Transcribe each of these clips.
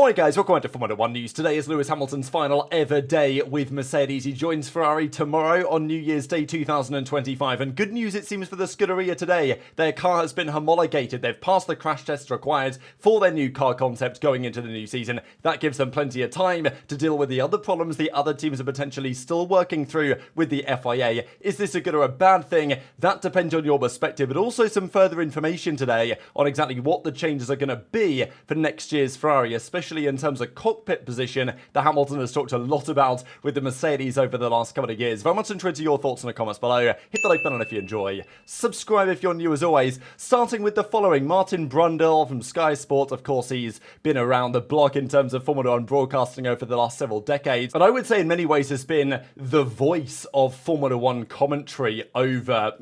Alright guys, welcome back to Formula 1 News. Today is Lewis Hamilton's final ever day with Mercedes. He joins Ferrari tomorrow on New Year's Day 2025. And good news it seems for the Scuderia today. Their car has been homologated. They've passed the crash tests required for their new car concept going into the new season. That gives them plenty of time to deal with the other problems the other teams are potentially still working through with the FIA. Is this a good or a bad thing? That depends on your perspective, but also some further information today on exactly what the changes are going to be for next year's Ferrari, especially in terms of cockpit position that Hamilton has talked a lot about with the Mercedes over the last couple of years. Very much interested in your thoughts in the comments below. Hit the like button if you enjoy. Subscribe if you're new as always. Starting with the following. Martin Brundle from Sky Sports. Of course, he's been around the block in terms of Formula 1 broadcasting over the last several decades. But I would say in many ways has been the voice of Formula 1 commentary over,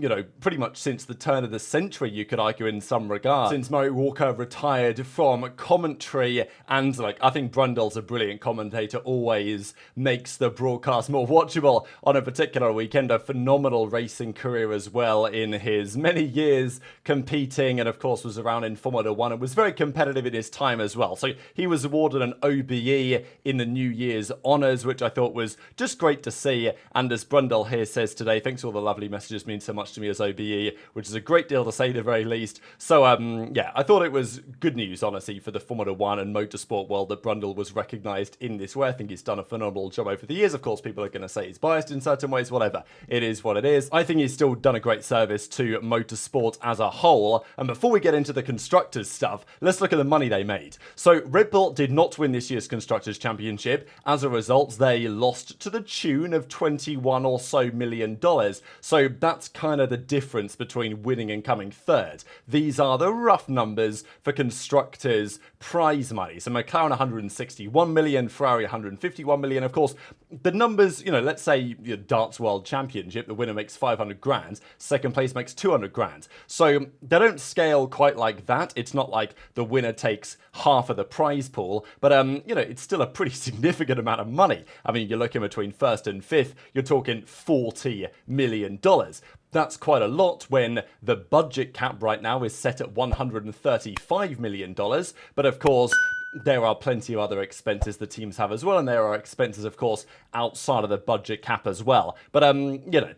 pretty much since the turn of the century, you could argue in some regard. Since Murray Walker retired from commentary, and I think Brundle's a brilliant commentator, always makes the broadcast more watchable on a particular weekend. A phenomenal racing career as well in his many years competing, and of course was around in Formula 1 and was very competitive in his time as well. So he was awarded an OBE in the New Year's honours, which I thought was just great to see. And as Brundle here says today, thanks for all the lovely messages, mean so much to me as OBE, which is a great deal to say at the very least. So yeah, I thought it was good news, honestly, for the Formula 1 and motorsport world that Brundle was recognised in this way. I think he's done a phenomenal job over the years. Of course, people are going to say he's biased in certain ways, whatever. It is what it is. I think he's still done a great service to motorsport as a whole. And before we get into the constructors stuff, let's look at the money they made. So Red Bull did not win this year's Constructors' Championship. As a result, they lost to the tune of $21 or so million. So that's kind of the difference between winning and coming third. These are the rough numbers for constructors' prize money. So McLaren 161 million, Ferrari 151 million. Of course, the numbers, let's say Darts World Championship, the winner makes 500 grand, second place makes 200 grand. So they don't scale quite like that. It's not like the winner takes half of the prize pool, but it's still a pretty significant amount of money. I mean, you're looking between first and fifth, you're talking $40 million. That's quite a lot when the budget cap right now is set at $135 million. But of course, there are plenty of other expenses the teams have as well, and there are expenses, of course, outside of the budget cap as well. But,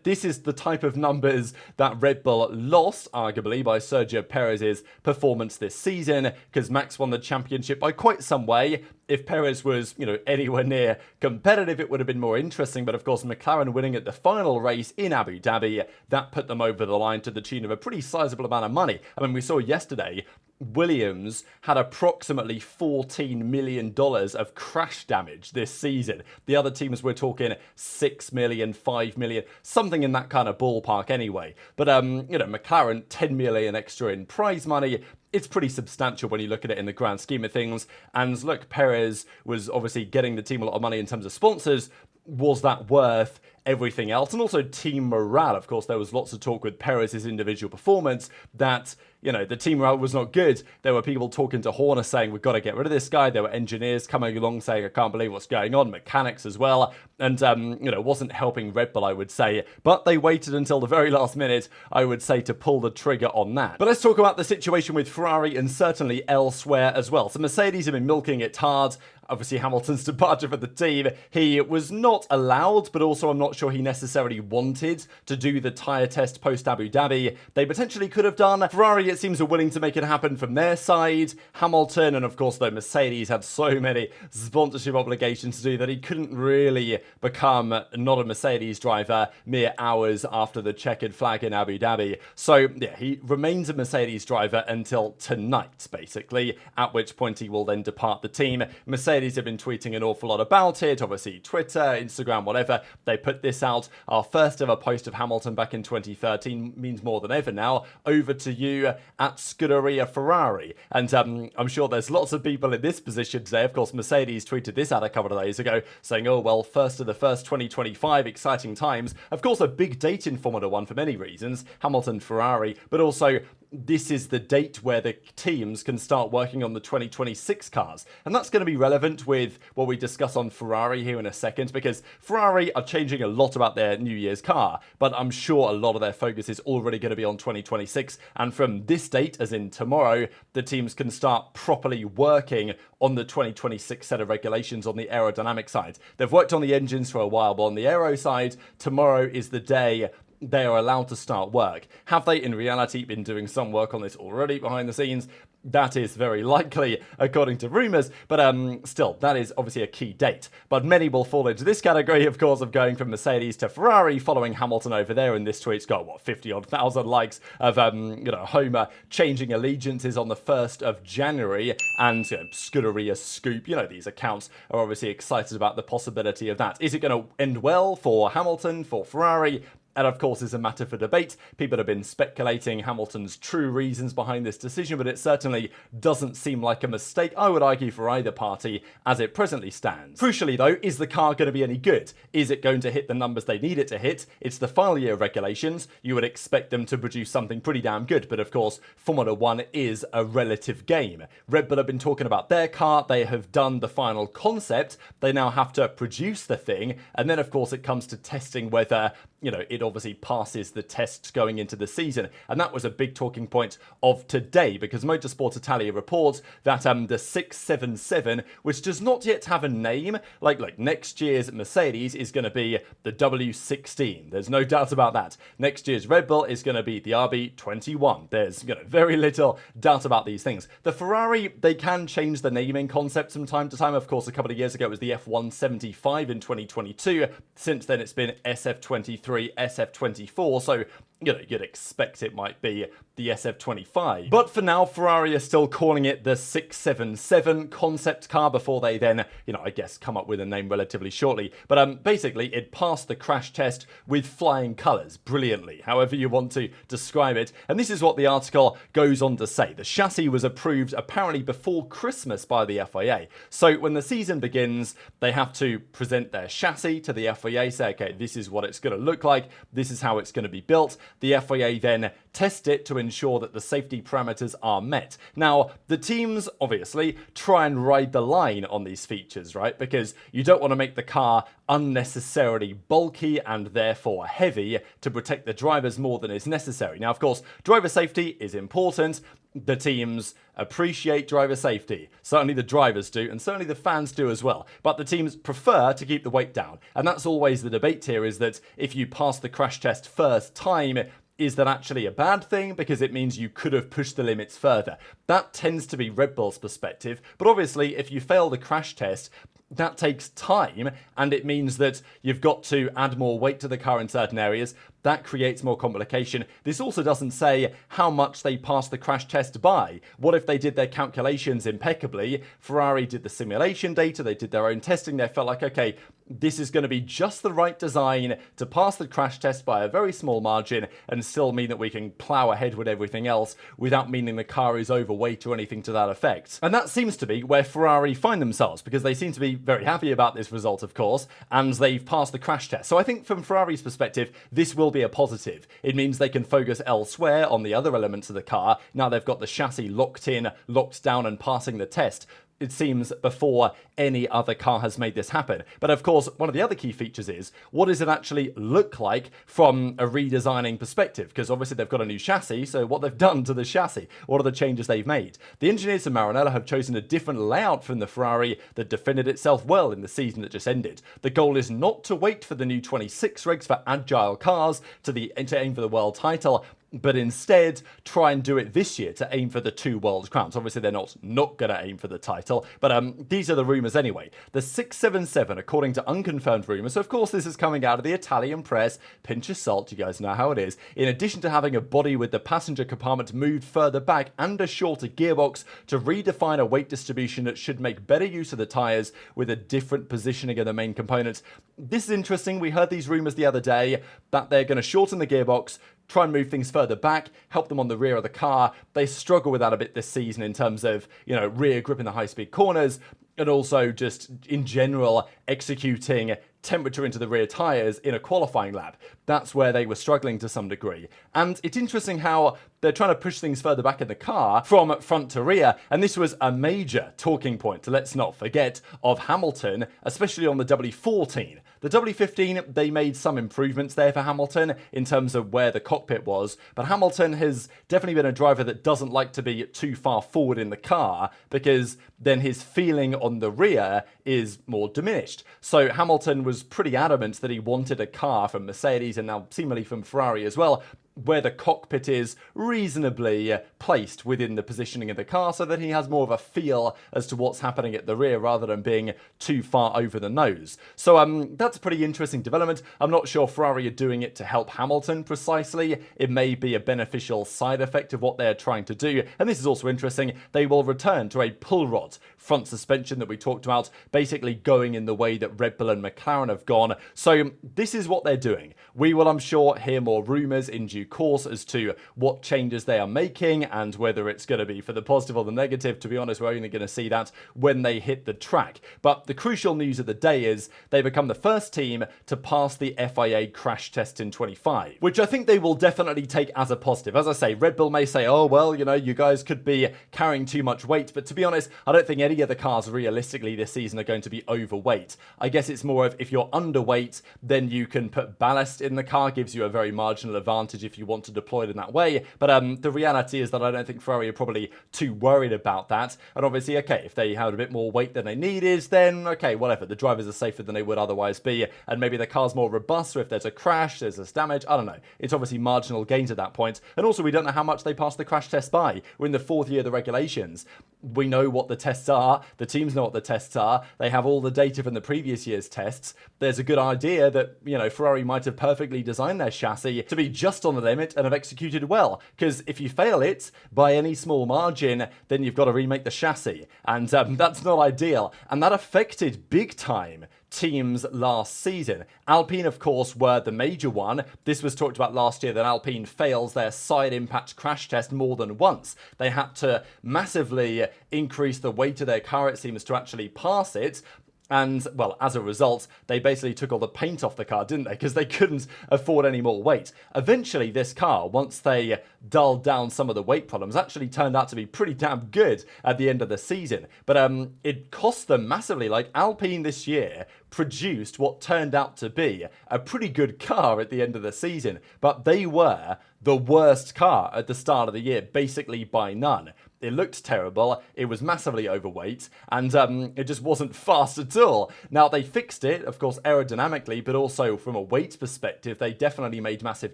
this is the type of numbers that Red Bull lost, arguably, by Sergio Perez's performance this season, because Max won the championship by quite some way. If Perez was, anywhere near competitive, it would have been more interesting. But, of course, McLaren winning at the final race in Abu Dhabi, that put them over the line to the tune of a pretty sizable amount of money. I mean, we saw yesterday Williams had approximately $14 million of crash damage this season. The other teams were talking 6 million, 5 million, something in that kind of ballpark anyway. But, McLaren, 10 million extra in prize money. It's pretty substantial when you look at it in the grand scheme of things. And look, Perez was obviously getting the team a lot of money in terms of sponsors. Was that worth everything else? And also team morale. Of course, there was lots of talk with Perez's individual performance that, the team morale was not good. There were people talking to Horner saying, we've got to get rid of this guy. There were engineers coming along saying, I can't believe what's going on. Mechanics as well. And, wasn't helping Red Bull, I would say. But they waited until the very last minute, I would say, to pull the trigger on that. But let's talk about the situation with Ferrari and certainly elsewhere as well. So Mercedes have been milking it hard. Obviously, Hamilton's departure for the team, he was not allowed, but also I'm not sure he necessarily wanted to do the tyre test post-Abu Dhabi. They potentially could have done. Ferrari, it seems, are willing to make it happen from their side. Hamilton, and of course, though, Mercedes had so many sponsorship obligations to do that he couldn't really become not a Mercedes driver mere hours after the checkered flag in Abu Dhabi. So, yeah, he remains a Mercedes driver until tonight, basically, at which point he will then depart the team. Mercedes have been tweeting an awful lot about it, obviously Twitter, Instagram, whatever. They put this out. Our first ever post of Hamilton back in 2013 means more than ever now. Over to you at Scuderia Ferrari. And I'm sure there's lots of people in this position today. Of course, Mercedes tweeted this out a couple of days ago saying, oh, well, first of the first 2025, exciting times. Of course, a big date in Formula 1 for many reasons. Hamilton, Ferrari, but also this is the date where the teams can start working on the 2026 cars. And that's going to be relevant with what we discuss on Ferrari here in a second, because Ferrari are changing a lot about their New Year's car, but I'm sure a lot of their focus is already going to be on 2026. And from this date, as in tomorrow, the teams can start properly working on the 2026 set of regulations on the aerodynamic side. They've worked on the engines for a while, but on the aero side, tomorrow is the day they are allowed to start work. Have they in reality been doing some work on this already behind the scenes? That is very likely, according to rumours, but still, that is obviously a key date. But many will fall into this category, of course, of going from Mercedes to Ferrari, following Hamilton over there, and this tweet's got, 50-odd thousand likes of, Homer changing allegiances on the 1st of January, and Scuderia Scoop, these accounts are obviously excited about the possibility of that. Is it going to end well for Hamilton, for Ferrari? And of course, is a matter for debate. People have been speculating Hamilton's true reasons behind this decision, but it certainly doesn't seem like a mistake, I would argue, for either party as it presently stands. Crucially though, is the car going to be any good? Is it going to hit the numbers they need it to hit? It's the final year of regulations. You would expect them to produce something pretty damn good, but of course, Formula 1 is a relative game. Red Bull have been talking about their car. They have done the final concept. They now have to produce the thing, and then of course it comes to testing whether it obviously passes the tests going into the season. And that was a big talking point of today, because Motorsport Italia reports that the 677, which does not yet have a name, like next year's Mercedes is going to be the W16. There's no doubt about that. Next year's Red Bull is going to be the RB21. There's very little doubt about these things. The Ferrari, they can change the naming concept from time to time. Of course, a couple of years ago it was the F175 in 2022. Since then it's been SF23, SF24, so you'd expect it might be the SF25. But for now, Ferrari are still calling it the 677 concept car before they then, I guess come up with a name relatively shortly. But basically, it passed the crash test with flying colours, brilliantly, however you want to describe it. And this is what the article goes on to say. The chassis was approved apparently before Christmas by the FIA. So when the season begins, they have to present their chassis to the FIA, say, okay, this is what it's going to look like, this is how it's going to be built. The FIA then test it to ensure that the safety parameters are met. Now, the teams obviously try and ride the line on these features, right? Because you don't want to make the car unnecessarily bulky and therefore heavy to protect the drivers more than is necessary. Now, of course, driver safety is important. The teams appreciate driver safety. Certainly the drivers do, and certainly the fans do as well. But the teams prefer to keep the weight down. And that's always the debate here, is that if you pass the crash test first time, is that actually a bad thing? Because it means you could have pushed the limits further. That tends to be Red Bull's perspective. But obviously, if you fail the crash test, that takes time, and it means that you've got to add more weight to the car in certain areas. That creates more complication. This also doesn't say how much they passed the crash test by. What if they did their calculations impeccably? Ferrari did the simulation data, they did their own testing, they felt like, okay, this is going to be just the right design to pass the crash test by a very small margin and still mean that we can plow ahead with everything else without meaning the car is overweight or anything to that effect. And that seems to be where Ferrari find themselves, because they seem to be very happy about this result, of course, and they've passed the crash test. So I think from Ferrari's perspective, this will be a positive. It means they can focus elsewhere on the other elements of the car. Now they've got the chassis locked in, locked down and passing the test. It seems before any other car has made this happen. But of course, one of the other key features is, what does it actually look like from a redesigning perspective? Because obviously they've got a new chassis, so what they've done to the chassis, what are the changes they've made? The engineers from Maranello have chosen a different layout from the Ferrari that defended itself well in the season that just ended. The goal is not to wait for the new 26 regs for agile cars to aim for the world title, but instead try and do it this year to aim for the 2 world crowns. Obviously, they're not going to aim for the title, but these are the rumours anyway. The 677, according to unconfirmed rumours, so of course this is coming out of the Italian press, pinch of salt, you guys know how it is, in addition to having a body with the passenger compartment moved further back and a shorter gearbox to redefine a weight distribution that should make better use of the tyres with a different positioning of the main components. This is interesting. We heard these rumours the other day that they're going to shorten the gearbox, try and move things further back, help them on the rear of the car. They struggle with that a bit this season in terms of, rear grip in the high-speed corners, and also just in general executing temperature into the rear tyres in a qualifying lap. That's where they were struggling to some degree. And it's interesting how they're trying to push things further back in the car from front to rear, and this was a major talking point, let's not forget, of Hamilton, especially on the W14. The W15, they made some improvements there for Hamilton in terms of where the cockpit was, but Hamilton has definitely been a driver that doesn't like to be too far forward in the car because then his feeling on the rear is more diminished. So Hamilton was pretty adamant that he wanted a car from Mercedes and now seemingly from Ferrari as well, where the cockpit is reasonably placed within the positioning of the car so that he has more of a feel as to what's happening at the rear rather than being too far over the nose. So that's a pretty interesting development. I'm not sure Ferrari are doing it to help Hamilton precisely. It may be a beneficial side effect of what they're trying to do. And this is also interesting. They will return to a pull rod front suspension that we talked about, basically going in the way that Red Bull and McLaren have gone. So this is what they're doing. We will, I'm sure, hear more rumours in due course as to what changes they are making and whether it's going to be for the positive or the negative. To be honest, we're only going to see that when they hit the track. But the crucial news of the day is they become the first team to pass the FIA crash test in 25, which I think they will definitely take as a positive. As I say, Red Bull may say, oh, well, you know, you guys could be carrying too much weight. But to be honest, I don't think any of the cars realistically this season are going to be overweight. I guess it's more of if you're underweight, then you can put ballast in the car, gives you a very marginal advantage if you want to deploy it in that way. But the reality is that I don't think Ferrari are probably too worried about that. And obviously, okay, if they had a bit more weight than they needed, then okay, whatever. The drivers are safer than they would otherwise be. And maybe the car's more robust, so if there's a crash, there's this damage, I don't know. It's obviously marginal gains at that point. And also, we don't know how much they passed the crash test by. We're in the 4th year of the regulations. We know what the tests are. The teams know what the tests are. They have all the data from the previous year's tests. There's a good idea that, you know, Ferrari might have perfectly designed their chassis to be just on the limit and have executed well. Because if you fail it by any small margin, then you've got to remake the chassis. And that's not ideal. And that affected big time teams last season. Alpine, of course, were the major one. This was talked about last year that Alpine fails their side impact crash test more than once. They had to massively increase the weight of their car, it seems, to actually pass it. And, well, as a result, they basically took all the paint off the car, didn't they? Because they couldn't afford any more weight. Eventually, this car, once they dulled down some of the weight problems, actually turned out to be pretty damn good at the end of the season. But it cost them massively. Like, Alpine this year produced what turned out to be a pretty good car at the end of the season. But they were the worst car at the start of the year, basically by none. It looked terrible, it was massively overweight, and it just wasn't fast at all. Now, they fixed it, of course, aerodynamically, but also from a weight perspective, they definitely made massive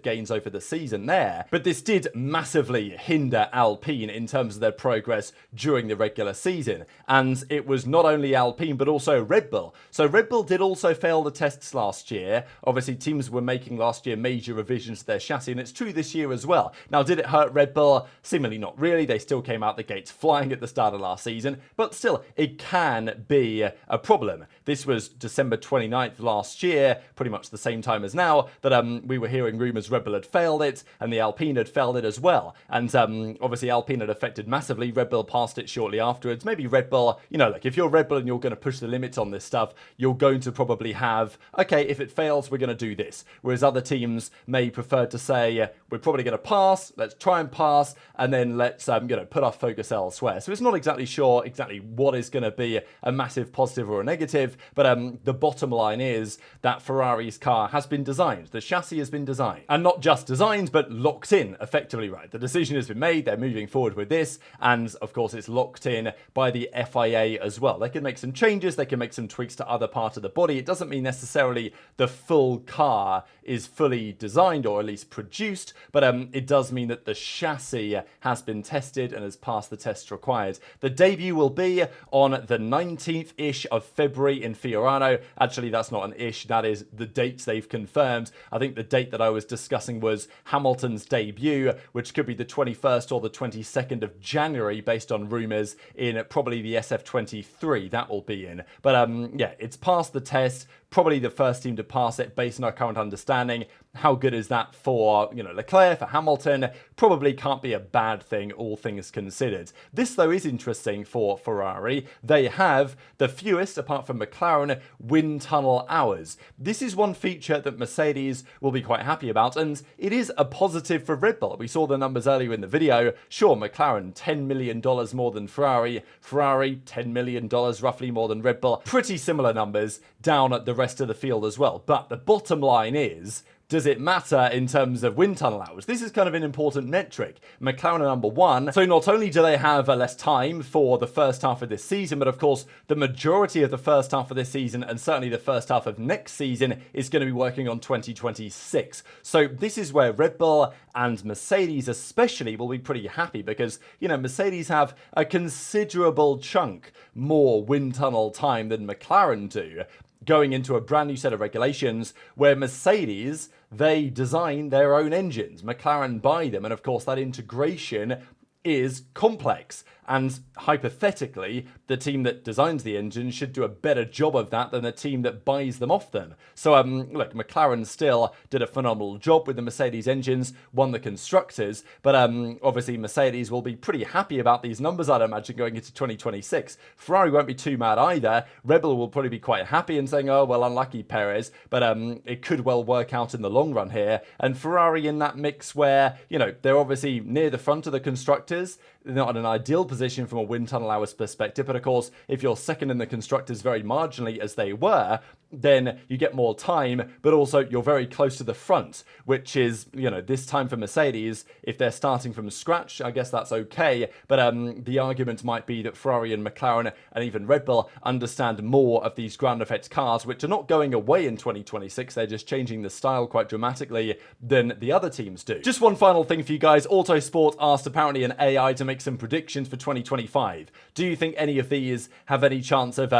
gains over the season there. But this did massively hinder Alpine in terms of their progress during the regular season. And it was not only Alpine, but also Red Bull. So Red Bull did also fail the tests last year. Obviously, teams were making last year major revisions to their chassis, and it's true this year as well. Now, did it hurt Red Bull? Seemingly not really. They still came out the gates flying at the start of last season, but still, it can be a problem. This was December 29th last year, pretty much the same time as now, that we were hearing rumours Red Bull had failed it, and the Alpine had failed it as well. And obviously, Alpine had affected massively. Red Bull passed it shortly afterwards. Maybe Red Bull, you know, like if you're Red Bull and you're going to push the limits on this stuff, you're going to probably have, okay, if it fails, we're going to do this. Whereas other teams may prefer to say, we're probably going to pass, let's try and pass, and then let's put our focus elsewhere. So it's not exactly sure exactly what is going to be a massive positive or a negative, but the bottom line is that Ferrari's car has been designed. The chassis has been designed. And not just designed, but locked in, effectively, right? The decision has been made, they're moving forward with this, and of course it's locked in by the FIA as well. They can make some changes, they can make some tweaks to other parts of the body. It doesn't mean necessarily the full car is fully designed or at least produced, but it does mean that the chassis has been tested and has passed the test required. The debut will be on the 19th-ish of February in Fiorano. Actually, that's not an ish, that is the dates they've confirmed. I think the date that I was discussing was Hamilton's debut, which could be the 21st or the 22nd of January based on rumours in probably the SF23 that will be in. But yeah, it's passed the test. probably the first team to pass it based on our current understanding. How good is that for, Leclerc, for Hamilton? Probably can't be a bad thing, all things considered. This, though, is interesting for Ferrari. They have the fewest, apart from McLaren, wind tunnel hours. This is one feature that Mercedes will be quite happy about, and it is a positive for Red Bull. We saw the numbers earlier in the video. Sure, McLaren, $10 million more than Ferrari. Ferrari, $10 million roughly more than Red Bull. Pretty similar numbers down at the rest of the field as well. But the bottom line is, does it matter in terms of wind tunnel hours? This is kind of an important metric. McLaren are number one. So not only do they have less time for the first half of this season, but of course, the majority of the first half of this season and certainly the first half of next season is going to be working on 2026. So this is where Red Bull and Mercedes especially will be pretty happy because, Mercedes have a considerable chunk more wind tunnel time than McLaren do, going into a brand new set of regulations where Mercedes, they design their own engines. McLaren buy them, and of course that integration is complex. And hypothetically, the team that designs the engine should do a better job of that than the team that buys them off them. So, look, McLaren still did a phenomenal job with the Mercedes engines, won the constructors, but obviously Mercedes will be pretty happy about these numbers, I'd imagine, going into 2026. Ferrari won't be too mad either. Red Bull will probably be quite happy and saying, oh, well, unlucky Perez, but it could well work out in the long run here. And Ferrari in that mix where, they're obviously near the front of the constructors. They're not in an ideal position from a wind tunnel hours perspective, but of course, if you're second in the constructors very marginally as they were, then you get more time, but also you're very close to the front, which is, this time for Mercedes, if they're starting from scratch, I guess that's okay, but the argument might be that Ferrari and McLaren and even Red Bull understand more of these ground effect cars, which are not going away in 2026, they're just changing the style quite dramatically than the other teams do. Just one final thing for you guys, Autosport asked apparently an AI to make some predictions for 2025. Do you think any of these have any chance of,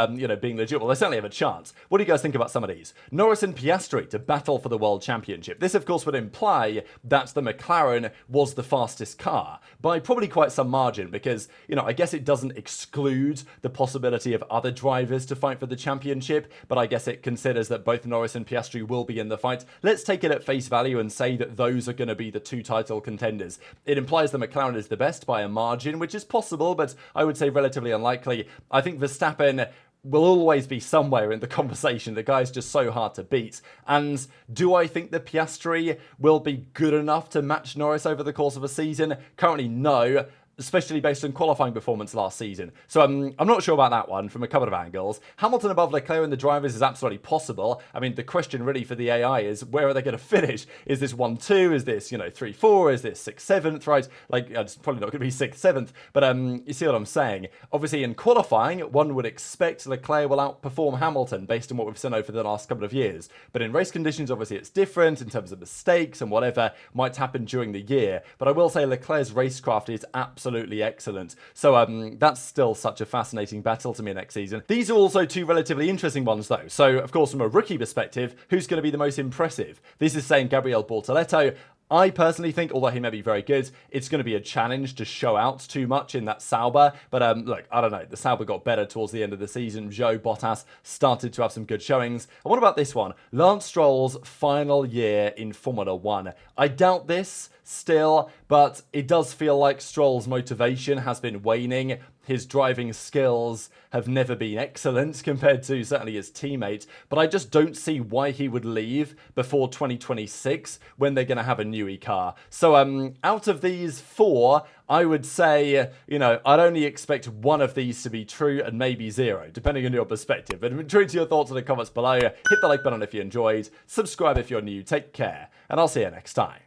being legit? Well, they certainly have a chance. What do you guys think about some of these? Norris and Piastri to battle for the World Championship. This, of course, would imply that the McLaren was the fastest car by probably quite some margin because, I guess it doesn't exclude the possibility of other drivers to fight for the championship, but I guess it considers that both Norris and Piastri will be in the fight. Let's take it at face value and say that those are going to be the two title contenders. It implies the McLaren is the best by a margin, which is possible, but I would say relatively unlikely. I think Verstappen will always be somewhere in the conversation. The guy's just so hard to beat. And do I think that Piastri will be good enough to match Norris over the course of a season? Currently, no. Especially based on qualifying performance last season. So I'm not sure about that one from a couple of angles. Hamilton above Leclerc in the drivers is absolutely possible. I mean, the question really for the AI is, where are they going to finish? Is this 1-2? Is this, 3-4? Is this 6-7th, right? Like, it's probably not going to be 6th, 7th, but you see what I'm saying. Obviously, in qualifying, one would expect Leclerc will outperform Hamilton based on what we've seen over the last couple of years. But in race conditions, obviously, it's different in terms of mistakes and whatever might happen during the year. But I will say Leclerc's racecraft is absolutely excellent. So that's still such a fascinating battle to me next season. These are also two relatively interesting ones though. So of course from a rookie perspective, who's going to be the most impressive? This is saying Gabriel Bortoleto. I personally think, although he may be very good, it's going to be a challenge to show out too much in that Sauber. But look, I don't know. The Sauber got better towards the end of the season. Joe Bottas started to have some good showings. And what about this one? Lance Stroll's final year in Formula 1. I doubt this still, but it does feel like Stroll's motivation has been waning. His driving skills have never been excellent compared to certainly his teammate, but I just don't see why he would leave before 2026 when they're going to have a newie car. So out of these four, I would say, I'd only expect one of these to be true and maybe zero, depending on your perspective. But true to your thoughts in the comments below. Hit the like button if you enjoyed, subscribe if you're new, take care, and I'll see you next time.